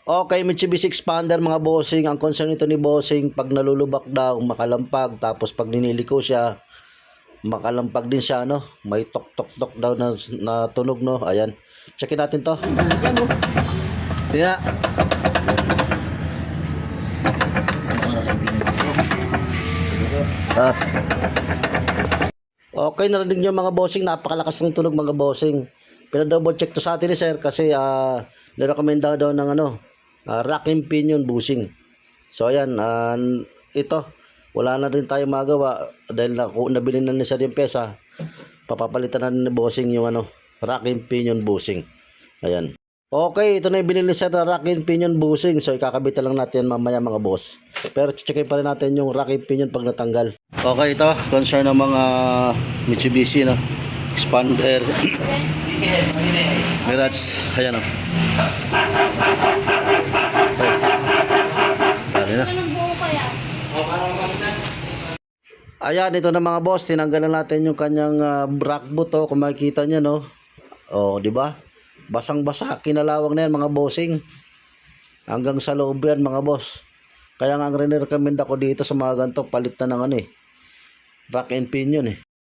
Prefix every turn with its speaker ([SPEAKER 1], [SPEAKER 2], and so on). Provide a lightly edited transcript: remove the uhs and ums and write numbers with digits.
[SPEAKER 1] Okay, Mitsubishi Expander mga bossing. Ang concern nito ni bossing, pag nalulubak daw, makalampag. Tapos pag niniliko siya, makalampag din siya, no? May tok-tok-tok daw na tunog, no? Ayan. Checkin natin to. Tingnan. Okay, narinig nyo mga bossing, napakalakas ng tunog mga bossing. Pinadouble check to sa atin ni sir kasi nirekomenda daw ng rack and pinion bushing. So ayan, ito wala na rin tayo magawa dahil nabili na ni sir yung pesa. Papapalitan na ni bossing yung rack and pinion bushing. Ayan. Okay, ito na yung binili sir na rack and pinion bushing. So ikakabit lang natin mamaya mga boss. Pero checkin pa rin natin yung rack and pinion pag natanggal. Okay, ito concern ng mga Mitsubishi, no? Expander Mirage. Ayan, o. Ayan, ito na mga boss, tinanggalan natin yung kanyang rack boot, oh, kung makikita nyo, no? Oh, di ba? Basang-basa, kinalawang na yan mga bossing. Hanggang sa loob yan mga boss. Kaya nga ang recommend ako dito sa mga ganito, palit na ng rack and pinion